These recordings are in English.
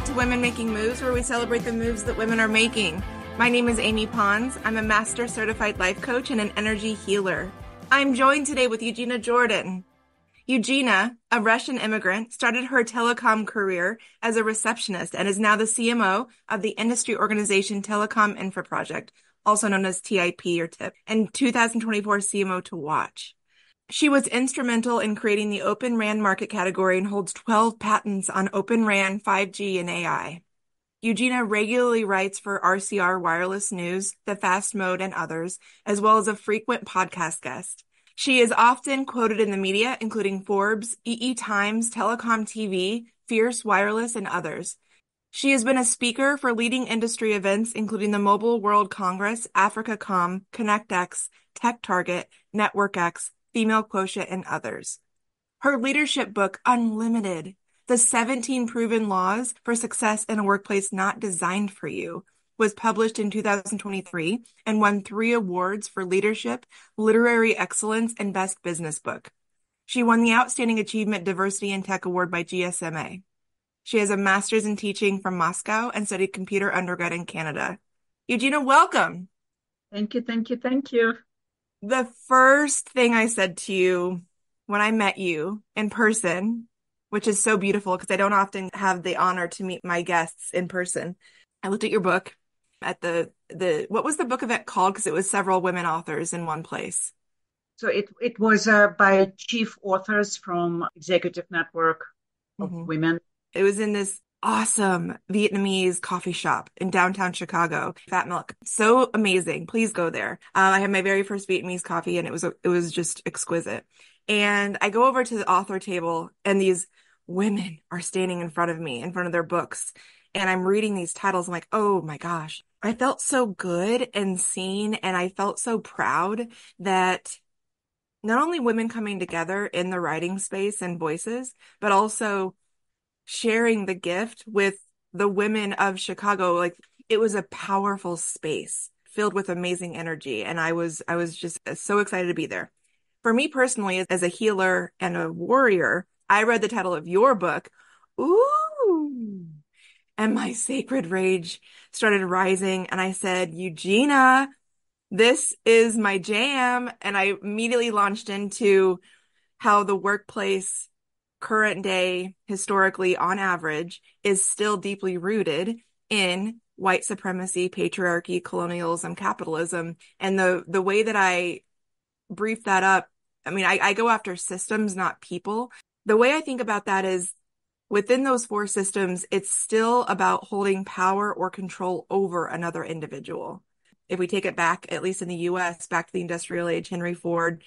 to Women Making Moves, where we celebrate the moves that women are making. My name is Amy Pons. I'm a master certified life coach and an energy healer. I'm joined today with Eugina Jordan. Eugina, a Russian immigrant, started her telecom career as a receptionist and is now the CMO of the industry organization Telecom Infra Project, also known as TIP or TIP, and 2024 CMO to Watch. She was instrumental in creating the Open RAN market category and holds 12 patents on Open RAN, 5G, and AI. Eugina regularly writes for RCR Wireless News, The Fast Mode, and others, as well as a frequent podcast guest. She is often quoted in the media, including Forbes, EE Times, Telecom TV, Fierce Wireless, and others. She has been a speaker for leading industry events, including the Mobile World Congress, AfricaCom, ConnectX, Tech Target, NetworkX, Female Quotient, and others. Her leadership book, Unlimited, The 17 Proven Laws for Success in a Workplace Not Designed for You, was published in 2023 and won 3 awards for leadership, literary excellence, and best business book. She won the Outstanding Achievement Diversity in Tech Award by GSMA. She has a master's in teaching from Moscow and studied computer undergrad in Canada. Eugina, welcome. Thank you, thank you, thank you. The first thing I said to you when I met you in person, which is so beautiful because I don't often have the honor to meet my guests in person. I looked at your book at the what was the book event called? Because it was several women authors in one place. So it was by chief authors from Executive Network of Women. It was in this awesome Vietnamese coffee shop in downtown Chicago, Fat Milk. So amazing. Please go there. I had my very first Vietnamese coffee and it was just exquisite. And I go over to the author table and these women are standing in front of me, in front of their books. And I'm reading these titles. I'm like, oh my gosh, I felt so good and seen. And I felt so proud that not only women coming together in the writing space and voices, but also sharing the gift with the women of Chicago. Like, it was a powerful space filled with amazing energy. And I was just so excited to be there. For me personally, as a healer and a warrior, I read the title of your book. Ooh. And my sacred rage started rising. And I said, Eugina, this is my jam. And I immediately launched into how the workplace current day, historically, on average, is still deeply rooted in white supremacy, patriarchy, colonialism, capitalism. And the way that I brief that up, I mean, I go after systems, not people. The way I think about that is within those 4 systems, it's still about holding power or control over another individual. If we take it back, at least in the US, back to the industrial age, Henry Ford,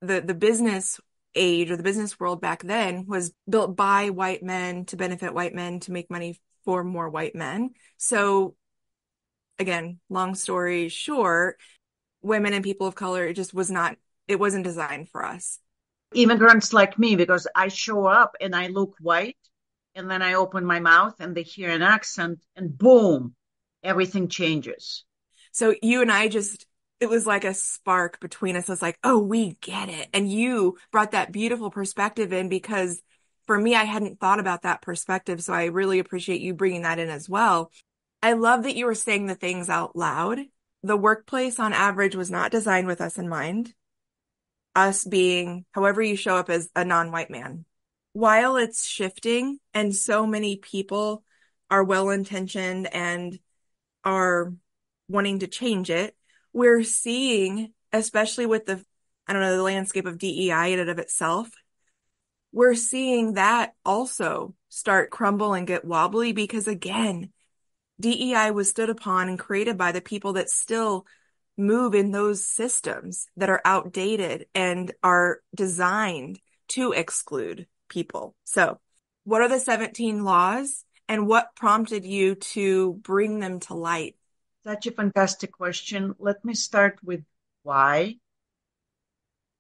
the business age or the business world back then was built by white men to benefit white men to make money for more white men. So again, long story short, women and people of color, it wasn't designed for us. Immigrants like me, because I show up and I look white and then I open my mouth and they hear an accent and boom, everything changes. So you and I it was like a spark between us. It's like, oh, we get it. And you brought that beautiful perspective in because for me, I hadn't thought about that perspective. So I really appreciate you bringing that in as well. I love that you were saying the things out loud. The workplace on average was not designed with us in mind. Us being however you show up as a non-white man. While it's shifting and so many people are well-intentioned and are wanting to change it, we're seeing, especially with the landscape of DEI in and of itself, we're seeing that also start crumble and get wobbly because, again, DEI was stood upon and created by the people that still move in those systems that are outdated and are designed to exclude people. So, what are the 17 laws and what prompted you to bring them to light? Such a fantastic question. Let me start with why.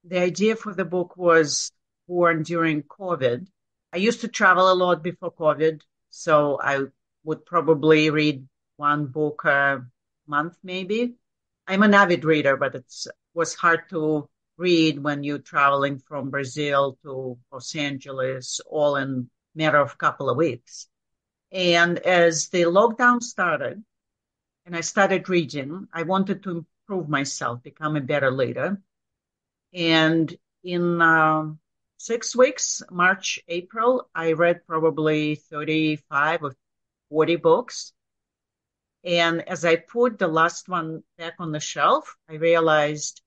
The idea for the book was born during COVID. I used to travel a lot before COVID, so I would probably read 1 book a month, maybe. I'm an avid reader, but it was hard to read when you're traveling from Brazil to Los Angeles, all in a matter of a couple of weeks. And as the lockdown started and I started reading, I wanted to improve myself, become a better leader. And in 6 weeks, March, April, I read probably 35 or 40 books. And as I put the last one back on the shelf, I realized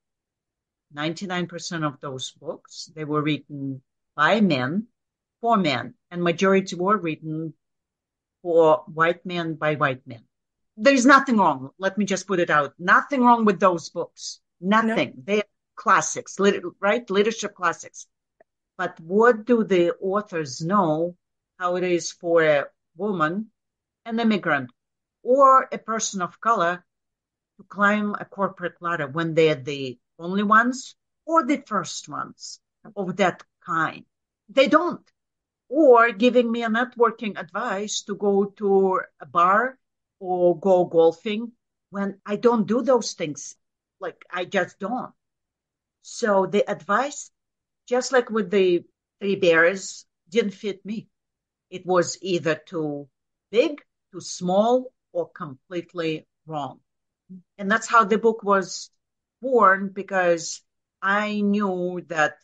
99% of those books, they were written by men, for men, and majority were written for white men by white men. There's nothing wrong. Let me just put it out. Nothing wrong with those books. No. Nothing. They're classics, right? Leadership classics. But what do the authors know how it is for a woman, an immigrant, or a person of color to climb a corporate ladder when they're the only ones or the first ones of that kind? They don't. Or giving me a networking advice to go to a bar or go golfing when I don't do those things. Like I just don't. So the advice, just like with the three bears, didn't fit me. It was either too big, too small, or completely wrong. And that's how the book was born because I knew that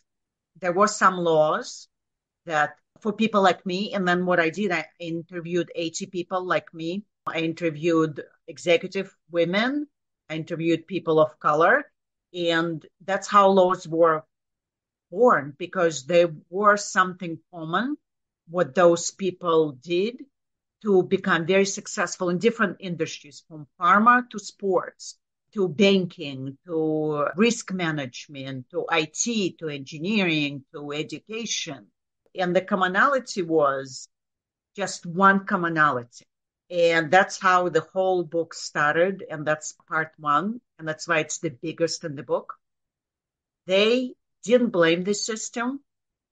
there were some laws that for people like me. And then what I did, I interviewed 80 people like me. I interviewed executive women. I interviewed people of color. And that's how laws were born because there was something common what those people did to become very successful in different industries, from pharma to sports, to banking, to risk management, to IT, to engineering, to education. And the commonality was just one commonality. And that's how the whole book started. And that's part one. And that's why it's the biggest in the book. They didn't blame the system.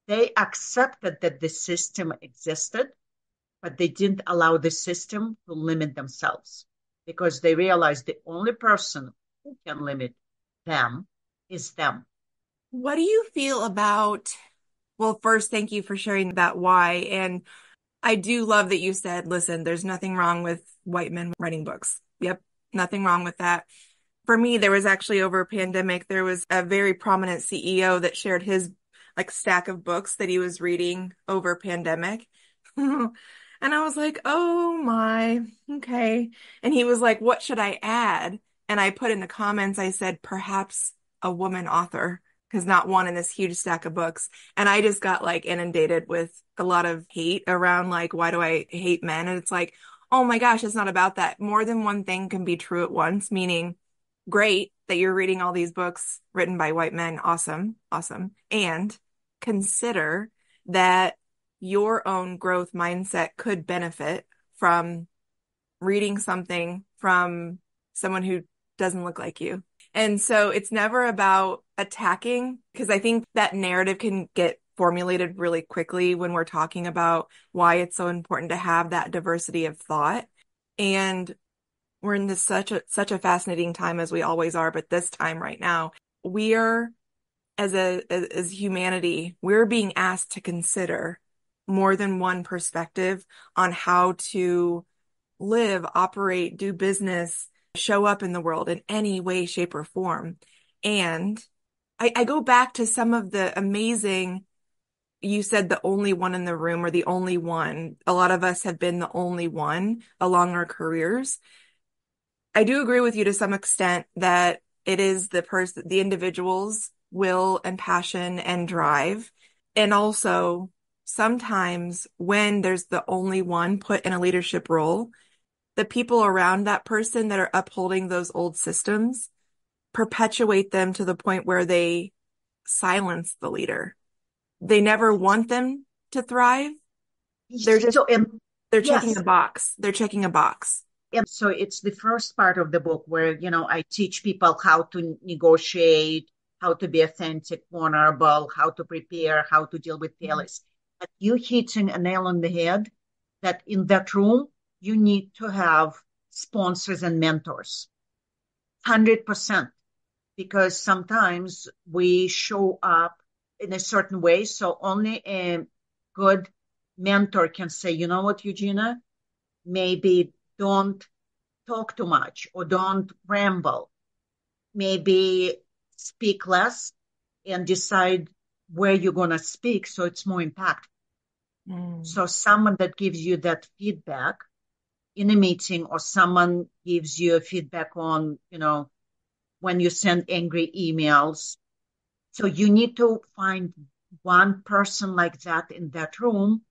They accepted that the system existed, but they didn't allow the system to limit themselves because they realized the only person who can limit them is them. What do you feel about, well, first, thank you for sharing that why. And I do love that you said, listen, there's nothing wrong with white men writing books. Yep, nothing wrong with that. For me, there was actually over a pandemic, there was a very prominent CEO that shared his like stack of books that he was reading over pandemic. And I was like, oh my, okay. And he was like, what should I add? And I put in the comments, I said, perhaps a woman author, because not one in this huge stack of books. And I just got like inundated with a lot of hate around like, why do I hate men? And it's like, oh my gosh, it's not about that. More than one thing can be true at once, meaning great that you're reading all these books written by white men. Awesome. Awesome. And consider that your own growth mindset could benefit from reading something from someone who doesn't look like you. And so it's never about attacking, because I think that narrative can get formulated really quickly when we're talking about why it's so important to have that diversity of thought. And we're in this such a fascinating time as we always are, but this time right now, we are as humanity, we're being asked to consider more than one perspective on how to live, operate, do business, show up in the world in any way, shape, or form. And I go back to some of the amazing, you said the only one in the room or the only one. A lot of us have been the only one along our careers. I do agree with you to some extent that it is the individual's will and passion and drive. And also sometimes when there's the only one put in a leadership role, the people around that person that are upholding those old systems perpetuate them to the point where they silence the leader. They never want them to thrive. They're just, So, they're checking a yes. box. They're checking a box. And so it's the first part of the book where, I teach people how to negotiate, how to be authentic, vulnerable, how to prepare, how to deal with failures. But you hitting a nail on the head that in that room, you need to have sponsors and mentors. 100%. Because sometimes we show up in a certain way. So only a good mentor can say, you know what, Eugina? Maybe don't talk too much or don't ramble. Maybe speak less and decide where you're going to speak so it's more impactful. Mm. So someone that gives you that feedback in a meeting, or someone gives you a feedback on, when you send angry emails. So you need to find one person like that in that room,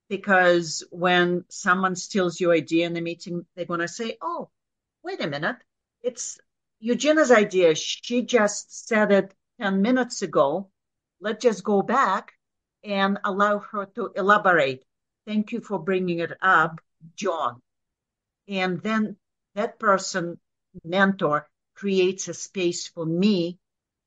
because when someone steals your idea in a meeting, they're going to say, oh, wait a minute. It's Eugina's idea. She just said it 10 minutes ago. Let's just go back and allow her to elaborate. Thank you for bringing it up, John. And then that person, mentor, creates a space for me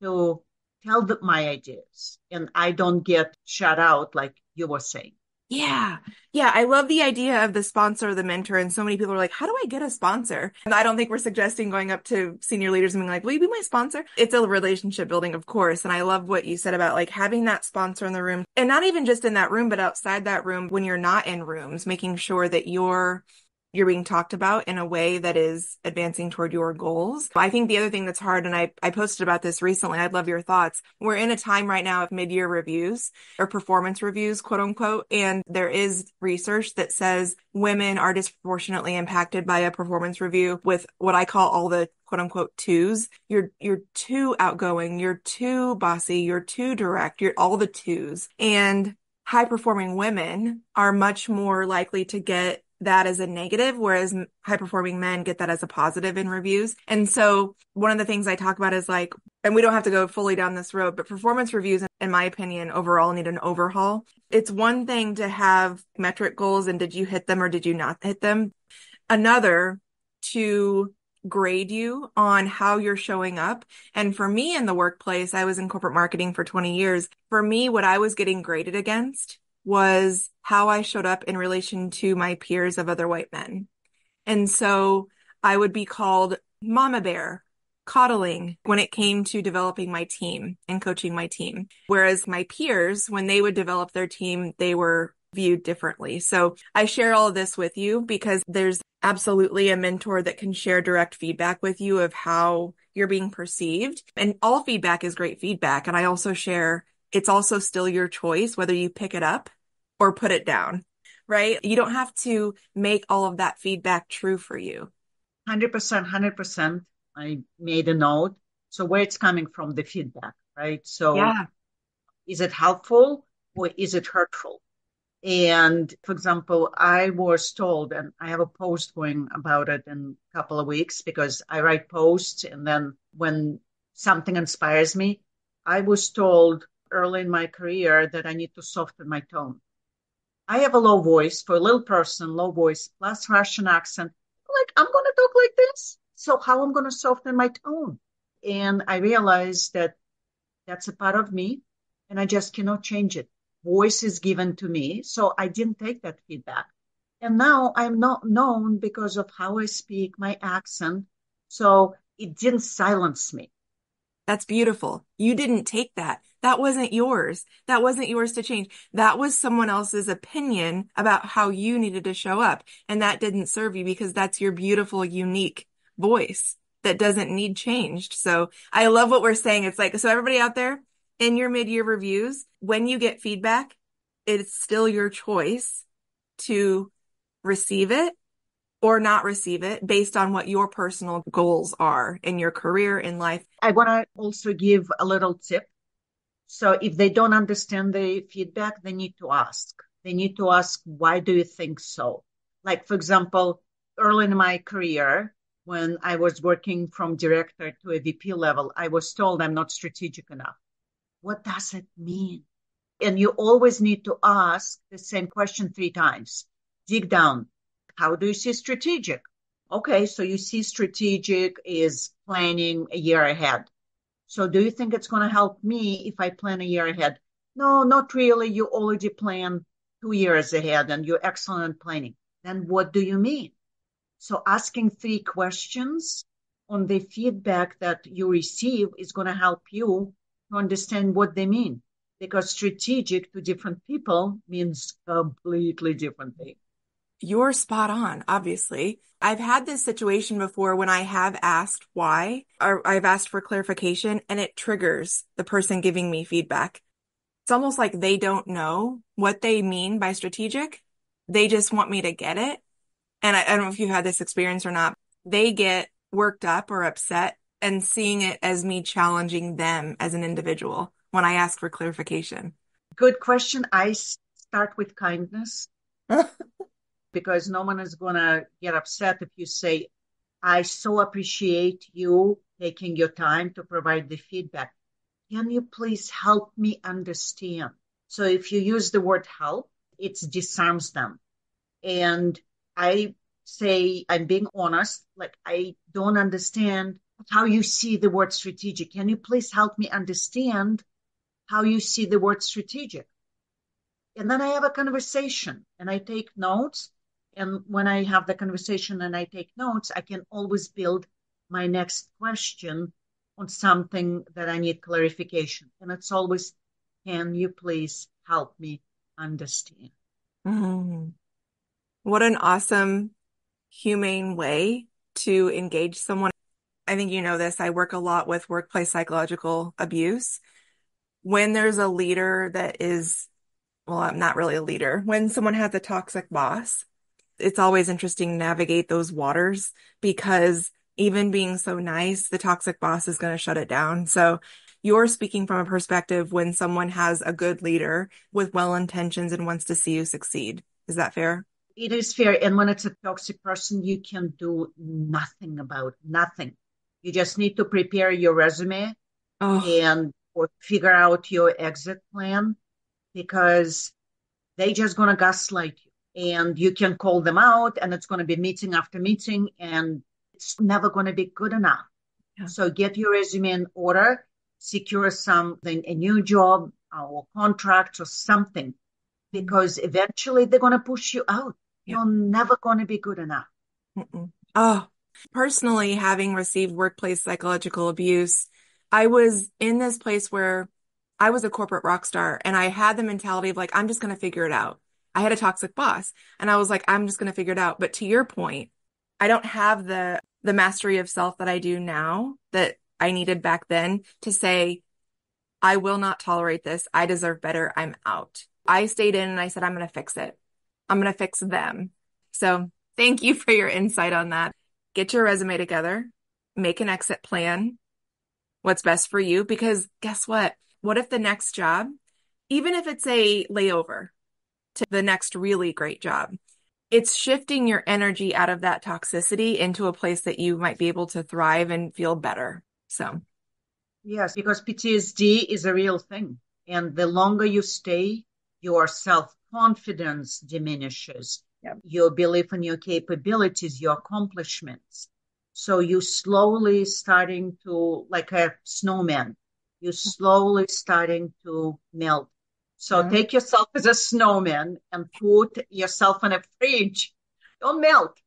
to tell my ideas. And I don't get shut out like you were saying. Yeah. Yeah. I love the idea of the sponsor or the mentor. And so many people are like, how do I get a sponsor? And I don't think we're suggesting going up to senior leaders and being like, will you be my sponsor? It's a relationship building, of course. And I love what you said about like having that sponsor in the room, and not even just in that room, but outside that room when you're not in rooms, making sure that you're being talked about in a way that is advancing toward your goals. I think the other thing that's hard, and I posted about this recently, I'd love your thoughts. We're in a time right now of mid-year reviews or performance reviews, quote unquote. And there is research that says women are disproportionately impacted by a performance review with what I call all the quote unquote twos. You're too outgoing, you're too bossy, you're too direct, you're all the twos. And high performing women are much more likely to get that as a negative, whereas high performing men get that as a positive in reviews. And so one of the things I talk about is like, and we don't have to go fully down this road, but performance reviews, in my opinion, overall need an overhaul. It's one thing to have metric goals and did you hit them or did you not hit them? Another to grade you on how you're showing up. And for me in the workplace, I was in corporate marketing for 20 years. For me, what I was getting graded against was how I showed up in relation to my peers of other white men. And so I would be called mama bear, coddling when it came to developing my team and coaching my team. Whereas my peers, when they would develop their team, they were viewed differently. So I share all of this with you because there's absolutely a mentor that can share direct feedback with you of how you're being perceived. And all feedback is great feedback. And I also share it's also still your choice whether you pick it up or put it down, right? You don't have to make all of that feedback true for you. 100%, 100%. I made a note. So where it's coming from, the feedback, right? So Yeah. is it helpful or is it hurtful? And for example, I was told, and I have a post going about it in a couple of weeks because I write posts. And then when something inspires me, I was told early in my career that I need to soften my tone. I have a low voice for a little person, low voice plus Russian accent. Like, I'm going to talk like this. So how I'm going to soften my tone? And I realized that that's a part of me and I just cannot change it. Voice is given to me. So I didn't take that feedback. And now I'm not known because of how I speak, my accent. So it didn't silence me. That's beautiful. You didn't take that. That wasn't yours. That wasn't yours to change. That was someone else's opinion about how you needed to show up. And that didn't serve you because that's your beautiful, unique voice that doesn't need changed. So I love what we're saying. It's like, so everybody out there in your mid-year reviews, when you get feedback, it's still your choice to receive it or not receive it based on what your personal goals are in your career, in life. I want to also give a little tip. So if they don't understand the feedback, they need to ask. They need to ask, why do you think so? Like, for example, early in my career, when I was working from director to a VP level, I was told I'm not strategic enough. What does it mean? And you always need to ask the same question 3 times. Dig down. How do you see strategic? Okay, so you see strategic is planning a year ahead. So do you think it's going to help me if I plan a year ahead? No, not really. You already plan 2 years ahead and you're excellent at planning. Then what do you mean? So asking 3 questions on the feedback that you receive is going to help you to understand what they mean. Because strategic to different people means completely different thing. You're spot on, obviously. I've had this situation before when I have asked why, or I've asked for clarification, and it triggers the person giving me feedback. It's almost like they don't know what they mean by strategic. They just want me to get it. And I don't know if you've had this experience or not. They get worked up or upset and seeing it as me challenging them as an individual when I ask for clarification. Good question. I start with kindness because no one is going to get upset if you say, I so appreciate you taking your time to provide the feedback. Can you please help me understand? So if you use the word help, it disarms them. And I say, I'm being honest, like, I don't understand how you see the word strategic. Can you please help me understand how you see the word strategic? And then I have a conversation and I take notes. And when I have the conversation and I take notes, I can always build my next question on something that I need clarification. And it's always, can you please help me understand? Mm. What an awesome, humane way to engage someone. I think you know this. I work a lot with workplace psychological abuse. When there's a leader that is, well, I'm not really a leader, when someone has a toxic boss, it's always interesting to navigate those waters because even being so nice, the toxic boss is going to shut it down. So you're speaking from a perspective when someone has a good leader with well intentions and wants to see you succeed. Is that fair? It is fair. And when it's a toxic person, you can do nothing about nothing. You just need to prepare your resume Oh, and or figure out your exit plan because they just going to gaslight you and you can call them out and it's going to be meeting after meeting and it's never going to be good enough. yeah. So get your resume in order, secure something, a new job or contract or something, Mm, because eventually they're going to push you out. yeah. You're never going to be good enough. Mm-mm. Oh, personally, having received workplace psychological abuse, I was in this place where I was a corporate rock star and I had the mentality of like, I'm just going to figure it out. I had a toxic boss and I was like, I'm just going to figure it out. But to your point, I don't have the mastery of self that I do now that I needed back then to say, I will not tolerate this. I deserve better. I'm out. I stayed in and I said, I'm going to fix it. I'm going to fix them. So thank you for your insight on that. Get your resume together, make an exit plan, what's best for you, because guess what? What if the next job, even if it's a layover to the next really great job, it's shifting your energy out of that toxicity into a place that you might be able to thrive and feel better. So, Yes, because PTSD is a real thing. And the longer you stay, your self confidence diminishes, yeah. your belief in your capabilities, your accomplishments. So you slowly starting to, like a snowman, you slowly starting to melt. So Yeah. take yourself as a snowman and put yourself in a fridge. Don't melt.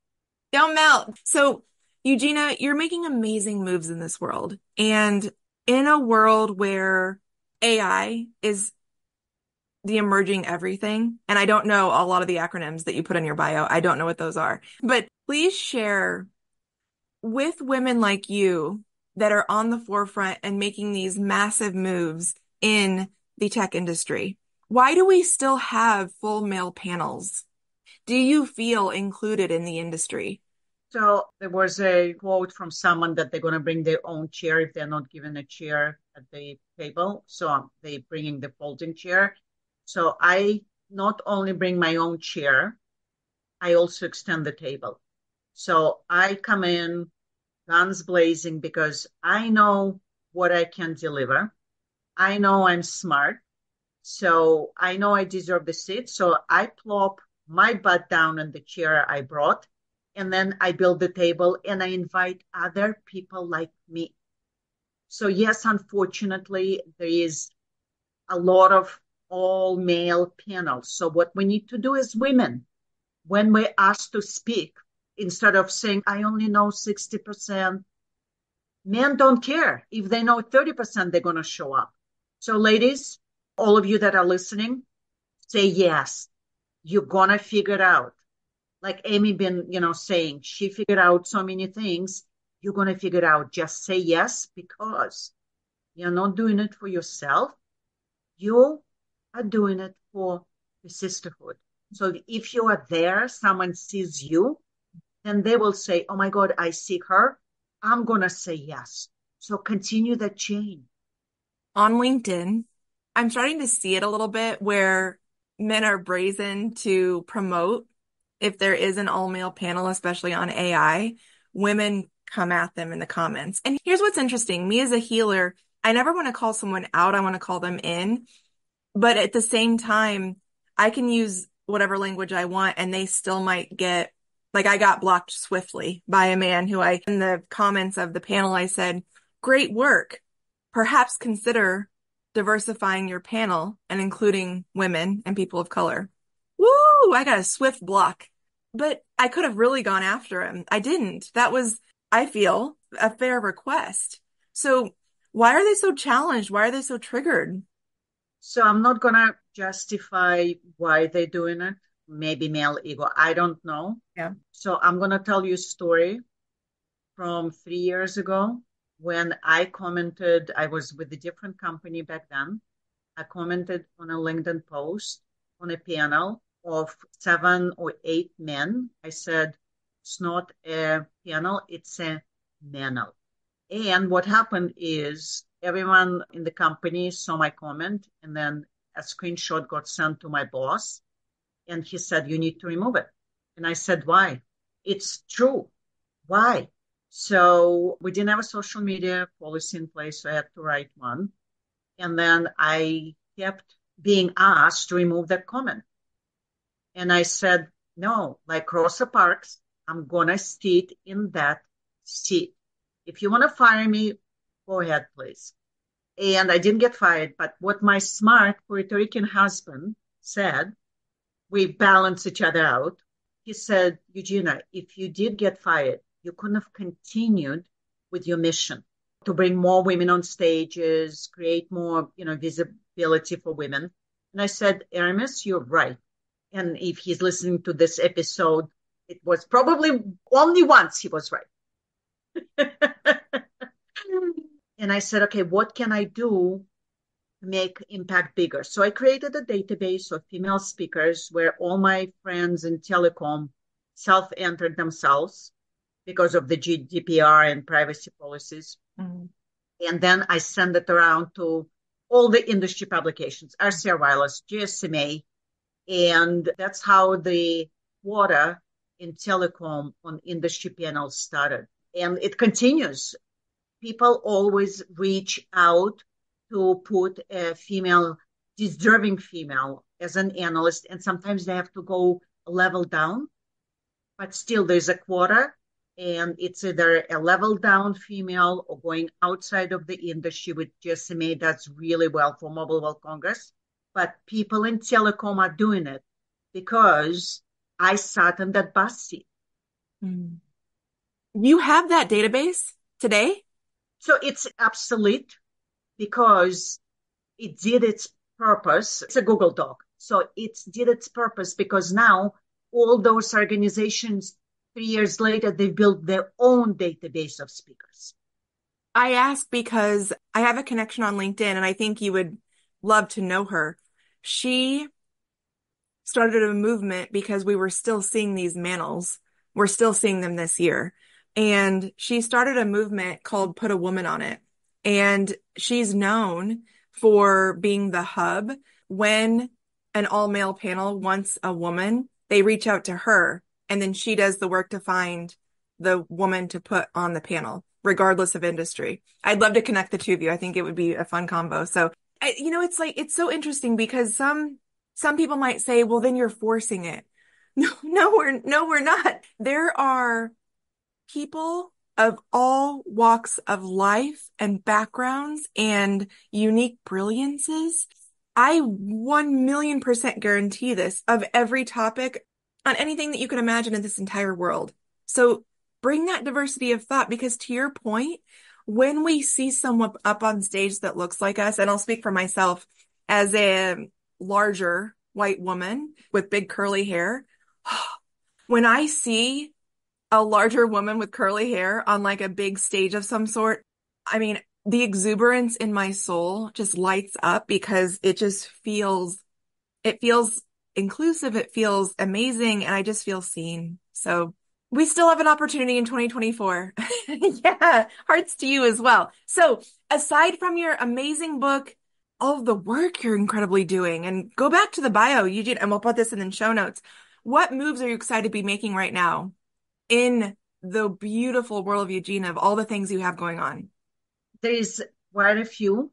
Don't melt. So, Eugenia, you're making amazing moves in this world. And in a world where AI is the emerging everything, and I don't know a lot of the acronyms that you put in your bio. I don't know what those are. But please share with women like you that are on the forefront and making these massive moves in the tech industry. Why do we still have full male panels? Do you feel included in the industry? So there was a quote from someone that they're going to bring their own chair if they're not given a chair at the table. So they bringing the folding chair. So I not only bring my own chair, I also extend the table. So I come in guns blazing because I know what I can deliver. I know I'm smart. So I know I deserve the seat. So I plop my butt down in the chair I brought, and then I build the table and I invite other people like me. So yes, unfortunately, there is a lot of all male panels. So what we need to do as women, when we're asked to speak, instead of saying, I only know 60%, men don't care. If they know 30%, they're going to show up. So ladies, all of you that are listening, say yes. You're going to figure it out. Like Amy been, saying she figured out so many things. You're going to figure it out. Just say yes because you're not doing it for yourself. You are doing it for the sisterhood. So if you are there, someone sees you, then they will say, oh my God, I see her. I'm going to say yes. So continue that chain. On LinkedIn, I'm starting to see it a little bit where men are brazen to promote if there is an all-male panel, especially on AI, women come at them in the comments. And here's what's interesting. Me as a healer, I never want to call someone out. I want to call them in. But at the same time, I can use whatever language I want and they still might get, like I got blocked swiftly by a man who in the comments of the panel, I said, great work. Perhaps consider diversifying your panel and including women and people of color. Woo! I got a swift block, but I could have really gone after him. I didn't. That was, I feel, a fair request. So why are they so challenged? Why are they so triggered? So I'm not going to justify why they're doing it. Maybe male ego. I don't know. Yeah. So I'm going to tell you a story from 3 years ago when I commented. I was with a different company back then. I commented on a LinkedIn post on a panel of 7 or 8 men. I said, it's not a panel, it's a manel. And what happened is everyone in the company saw my comment, and then a screenshot got sent to my boss, and he said, you need to remove it. And I said, why? It's true. Why? So we didn't have a social media policy in place, so I had to write one. And then I kept being asked to remove that comment. And I said, no, like Rosa Parks, I'm going to sit in that seat. If you want to fire me, go ahead, please. And I didn't get fired. But what my smart Puerto Rican husband said, we balance each other out. He said, Eugina, if you did get fired, you couldn't have continued with your mission to bring more women on stages, create more, visibility for women. And I said, Aramis, you're right. And if he's listening to this episode, it was probably only once he was right. And I said, okay, what can I do to make impact bigger? So I created a database of female speakers where all my friends in telecom self-entered themselves because of the GDPR and privacy policies. Mm-hmm. And then I send it around to all the industry publications, RCR Wireless, GSMA, and that's how the quota in telecom on industry panels started. And it continues. People always reach out to put a female, deserving female as an analyst, and sometimes they have to go a level down, but still there's a quota, and it's either a level down female or going outside of the industry, which GSMA does really well for Mobile World Congress. But people in telecom are doing it because I sat in that bus seat. You have that database today? So it's obsolete because it did its purpose. It's a Google Doc. So it did its purpose because now all those organizations, 3 years later, they built their own database of speakers. I ask because I have a connection on LinkedIn and I think you would love to know her. She started a movement because we were still seeing these manels. We're still seeing them this year. And she started a movement called Put a Woman on It. And she's known for being the hub. When an all-male panel wants a woman, they reach out to her, and then she does the work to find the woman to put on the panel, regardless of industry. I'd love to connect the two of you. I think it would be a fun combo. So, it's so interesting because some people might say, well, then you're forcing it. No, we're not. There are people of all walks of life and backgrounds and unique brilliances. I 1,000,000% guarantee this of every topic on anything that you can imagine in this entire world. So bring that diversity of thought because to your point, when we see someone up on stage that looks like us, and I'll speak for myself as a larger white woman with big curly hair, When I see a larger woman with curly hair on like a big stage of some sort, I mean, the exuberance in my soul just lights up because it feels inclusive, it feels amazing, and I just feel seen. So we still have an opportunity in 2024. Yeah, hearts to you as well. So aside from your amazing book, all of the work you're incredibly doing, and go back to the bio, Eugene, and we'll put this in the show notes. What moves are you excited to be making right now in the beautiful world of Eugene of all the things you have going on? There is quite a few.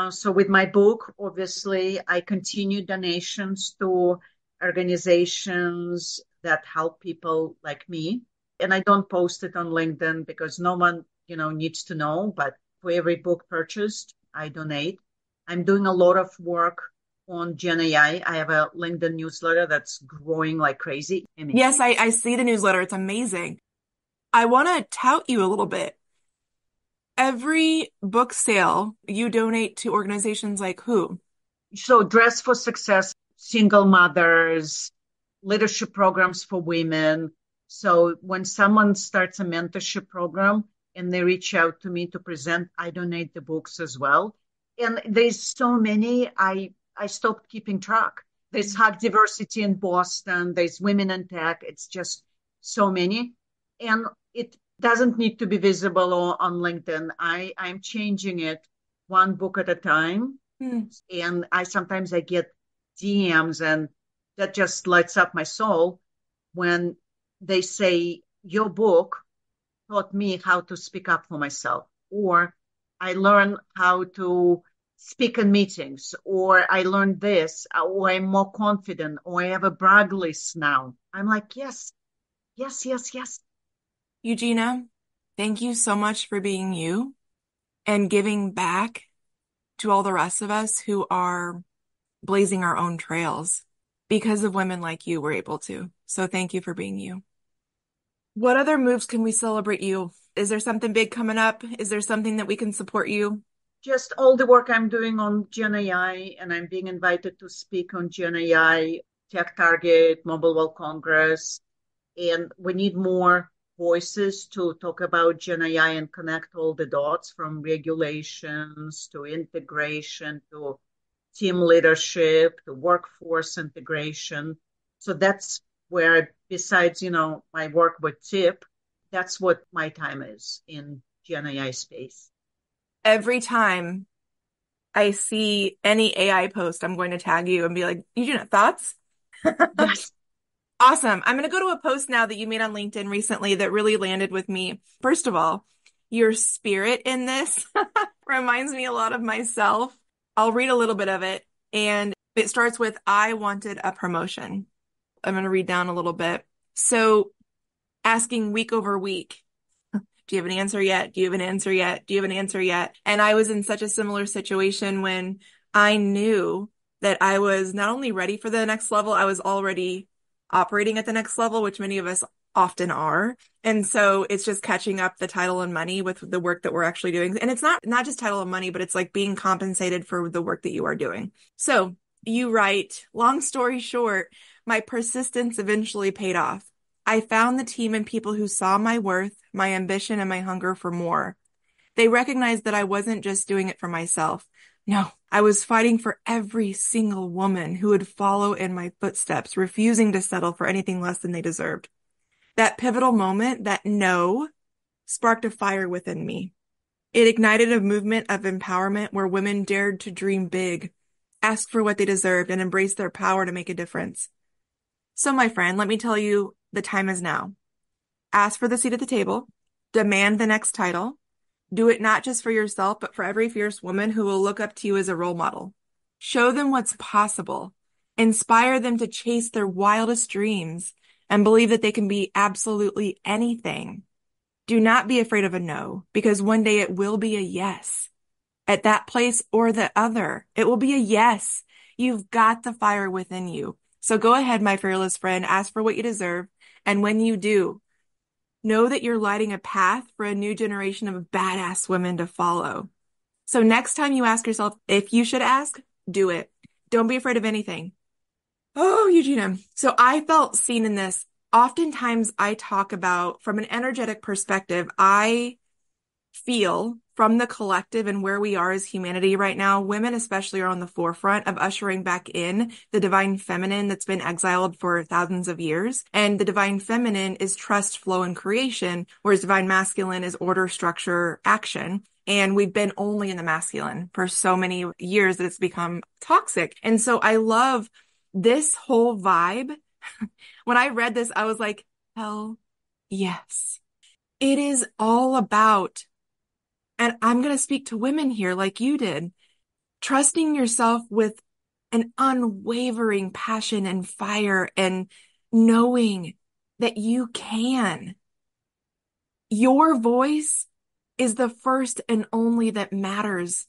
So with my book, obviously, I continue donations to organizations that help people like me. And I don't post it on LinkedIn because no one, needs to know. But for every book purchased, I donate. I'm doing a lot of work on Gen AI. I have a LinkedIn newsletter that's growing like crazy. I mean, Yes, I see the newsletter. It's amazing. I want to tout you a little bit. Every book sale you donate to organizations like who? so Dress for Success, single mothers, leadership programs for women. So when someone starts a mentorship program and they reach out to me to present, I donate the books as well. And there's so many, I stopped keeping track. There's Hack Diversity in Boston, there's Women in Tech. It's just so many. And it doesn't need to be visible on LinkedIn. I'm changing it one book at a time. Hmm. And I get DMs, and that just lights up my soul when they say your book taught me how to speak up for myself, or I learned how to speak in meetings, or I learned this, or I'm more confident, or I have a brag list now. I'm like, yes, yes, yes, yes. Eugenia, thank you so much for being you and giving back to all the rest of us who are blazing our own trails. Because of women like you, we're able to. So thank you for being you. What other moves can we celebrate you? Is there something big coming up? Is there something that we can support you? Just all the work I'm doing on Gen AI, and I'm being invited to speak on Gen AI, Tech Target, Mobile World Congress, and we need more voices to talk about Gen AI and connect all the dots from regulations to integration to team leadership to workforce integration. So that's where, besides, my work with TIP, that's what my time is in Gen AI space. Every time I see any AI post, I'm going to tag you and be like, Eugenia, thoughts? Yes. Awesome. I'm going to go to a post now that you made on LinkedIn recently that really landed with me. First of all, your spirit in this reminds me a lot of myself. I'll read a little bit of it, and it starts with, I wanted a promotion. I'm going to read down a little bit. So, asking week over week, do you have an answer yet? Do you have an answer yet? Do you have an answer yet? And I was in such a similar situation when I knew that I was not only ready for the next level, I was already operating at the next level, which many of us often are. And so it's just catching up the title and money with the work that we're actually doing. And it's not just title and money, but it's like being compensated for the work that you are doing. So you write, long story short, my persistence eventually paid off. I found the team and people who saw my worth, my ambition, and my hunger for more. They recognized that I wasn't just doing it for myself. No, I was fighting for every single woman who would follow in my footsteps, refusing to settle for anything less than they deserved. That pivotal moment, that no, sparked a fire within me. It ignited a movement of empowerment where women dared to dream big, ask for what they deserved, and embrace their power to make a difference. So, my friend, let me tell you, the time is now. Ask for the seat at the table, demand the next title. Do it not just for yourself, but for every fierce woman who will look up to you as a role model. Show them what's possible. Inspire them to chase their wildest dreams and believe that they can be absolutely anything. Do not be afraid of a no, because one day it will be a yes. At that place or the other, it will be a yes. You've got the fire within you. So go ahead, my fearless friend, ask for what you deserve. And when you do, know that you're lighting a path for a new generation of badass women to follow. So next time you ask yourself if you should ask, do it. Don't be afraid of anything. Oh, Eugenia. So I felt seen in this oftentimes I talk about from an energetic perspective, I feel from the collective and where we are as humanity right now, women especially are on the forefront of ushering back in the divine feminine that's been exiled for thousands of years. And the divine feminine is trust, flow, and creation, whereas divine masculine is order, structure, action. And we've been only in the masculine for so many years that it's become toxic. And so I love this whole vibe. When I read this, I was like, hell yes. It is all about, and I'm going to speak to women here like you did, trusting yourself with an unwavering passion and fire and knowing that you can. Your voice is the first and only that matters,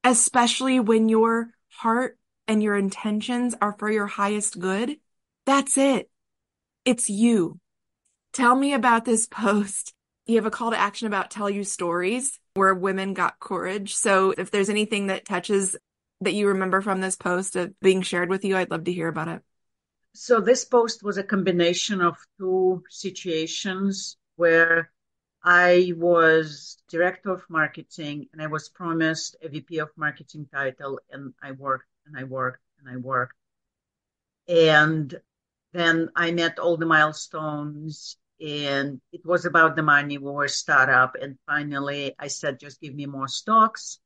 especially when your heart and your intentions are for your highest good. That's it. It's you. Tell me about this post. You have a call to action about tell you stories where women got courage. So if there's anything that touches that you remember from this post of being shared with you, I'd love to hear about it. So this post was a combination of two situations where I was director of marketing and I was promised a VP of marketing title, and I worked and I worked and I worked. And then I met all the milestones, and it was about the money. We were a startup. And finally I said, just give me more stocks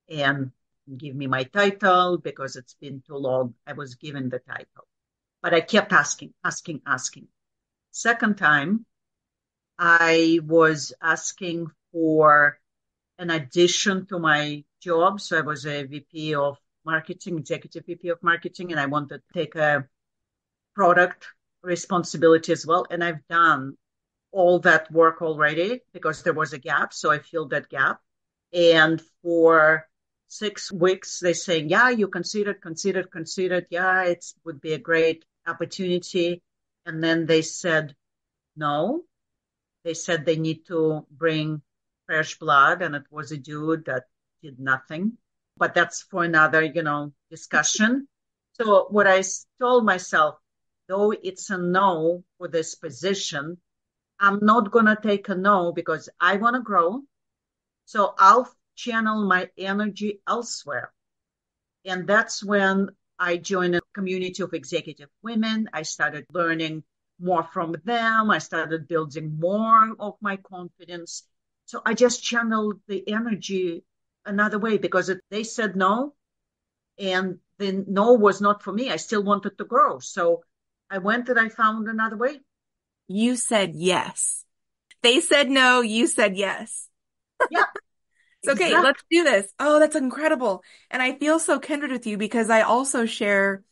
and give me my title because it's been too long. I was given the title, but I kept asking, asking, asking. Second time, I was asking for an addition to my job. So I was a VP of marketing, executive VP of marketing, and I wanted to take a product responsibility as well. And I've done all that work already because there was a gap. So I filled that gap. And for 6 weeks, they're saying, yeah, you considered. Yeah, it would be a great opportunity. And then they said, no, they said they need to bring fresh blood. And it was a dude that did nothing. But that's for another, discussion. So what I told myself, though it's a no for this position, I'm not going to take a no because I want to grow. So I'll channel my energy elsewhere. And that's when I joined a community of executive women. I started learning more from them. I started building more of my confidence. So I just channeled the energy another way because they said no, and the no was not for me. I still wanted to grow. So I went and I found another way. You said yes. They said no, you said yes. Yeah, It's okay, exactly. let's do this. Oh, that's incredible. And I feel so kindred with you because I also share,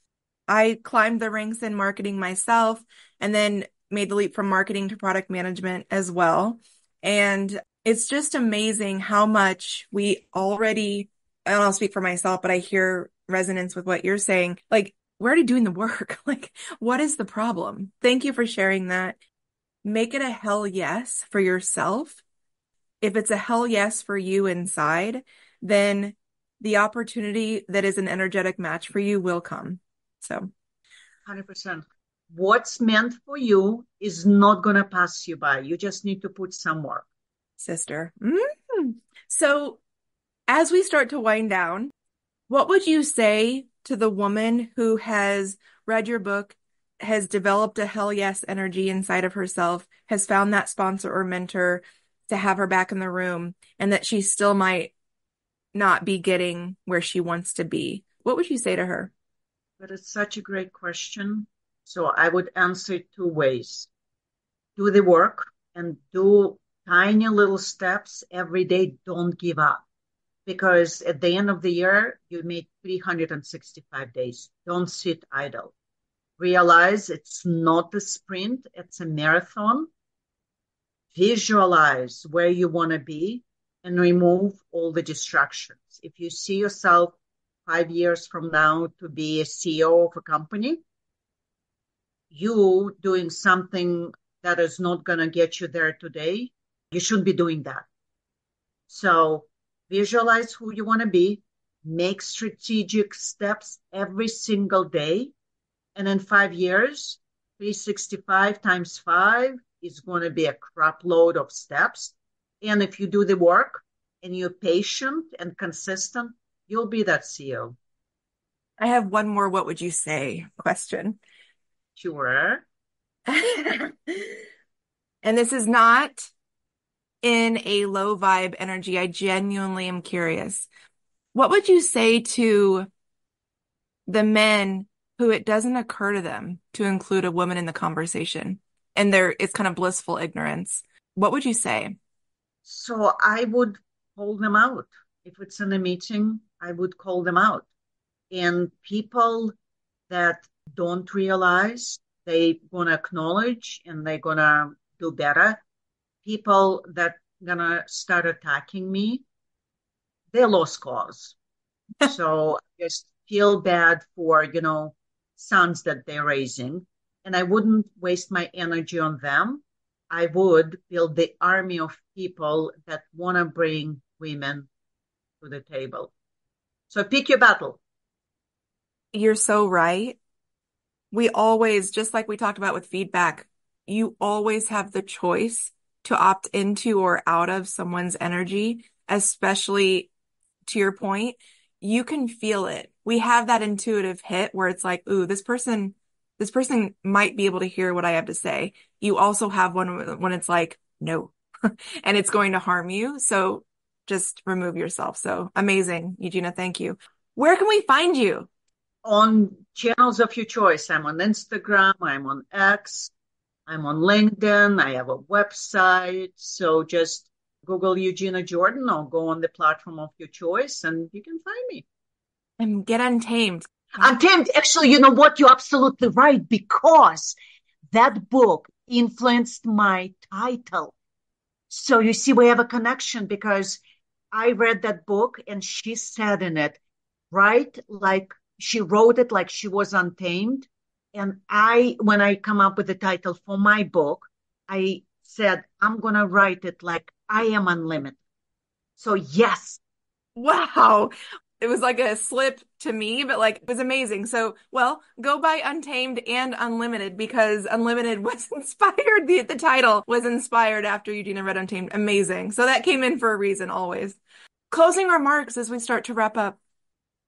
I climbed the ranks in marketing myself and then made the leap from marketing to product management as well. And it's just amazing how much we already, I don't know, I'll speak for myself, but I hear resonance with what you're saying. Like, we're already doing the work. Like, what is the problem? Thank you for sharing that. Make it a hell yes for yourself. If it's a hell yes for you inside, then the opportunity that is an energetic match for you will come. So, 100%. What's meant for you is not going to pass you by. You just need to put some work. sister. So, as we start to wind down, what would you say to the woman who has read your book, has developed a hell yes energy inside of herself, has found that sponsor or mentor to have her back in the room, and that she still might not be getting where she wants to be? What would you say to her? But it's such a great question. So I would answer it two ways. Do the work and do tiny little steps every day. Don't give up. Because at the end of the year, you made 365 days. Don't sit idle. Realize it's not a sprint, it's a marathon. Visualize where you want to be and remove all the distractions. If you see yourself 5 years from now to be a CEO of a company, you doing something that is not going to get you there today, you shouldn't be doing that. So visualize who you want to be, make strategic steps every single day. And in 5 years, 365 times 5 is going to be a crap load of steps. And if you do the work and you're patient and consistent, you'll be that CEO. I have one more what would you say question. Sure. And this is not in a low vibe energy. I genuinely am curious. What would you say to the men who it doesn't occur to them to include a woman in the conversation and it's kind of blissful ignorance? What would you say? So I would call them out. If it's in a meeting, I would call them out. And people that don't realize they gonna acknowledge and they're gonna do better. People that gonna start attacking me, they're lost cause. So I just feel bad for, sons that they're raising. And I wouldn't waste my energy on them. I would build the army of people that want to bring women to the table. So pick your battle. You're so right. We always, just like we talked about with feedback, you always have the choice to opt into or out of someone's energy, especially to your point. You can feel it. We have that intuitive hit where it's like, ooh, this person might be able to hear what I have to say. You also have one when it's like, no, and it's going to harm you. So just remove yourself. So amazing, Eugenia. Thank you. Where can we find you? On channels of your choice. I'm on Instagram, I'm on X, I'm on LinkedIn, I have a website. So just Google Eugina Jordan or go on the platform of your choice and you can find me. And get untamed. Untamed, actually, you know what? You're absolutely right because that book influenced my title. So you see, we have a connection because I read that book and she said in it, right? Like she wrote it like she was untamed. And when I come up with the title for my book, I said, I'm going to write it like I am unlimited. So yes, Wow. It was like a slip to me, but like it was amazing. So, well, go buy Untamed and Unlimited because Unlimited was inspired. The title was inspired after Eugenia read Untamed. Amazing. So that came in for a reason always. Closing remarks as we start to wrap up.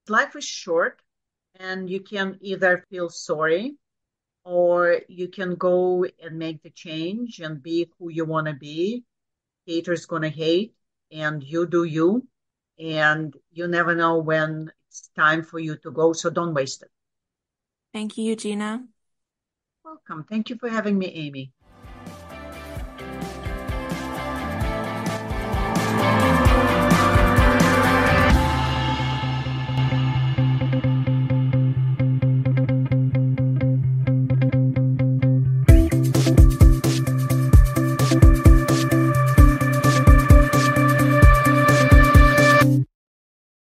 life is short and you can either feel sorry or you can go and make the change and be who you want to be. Haters gonna hate, and you do you, and you never know when it's time for you to go. So don't waste it. Thank you, Eugenia. Welcome. Thank you for having me, Amy.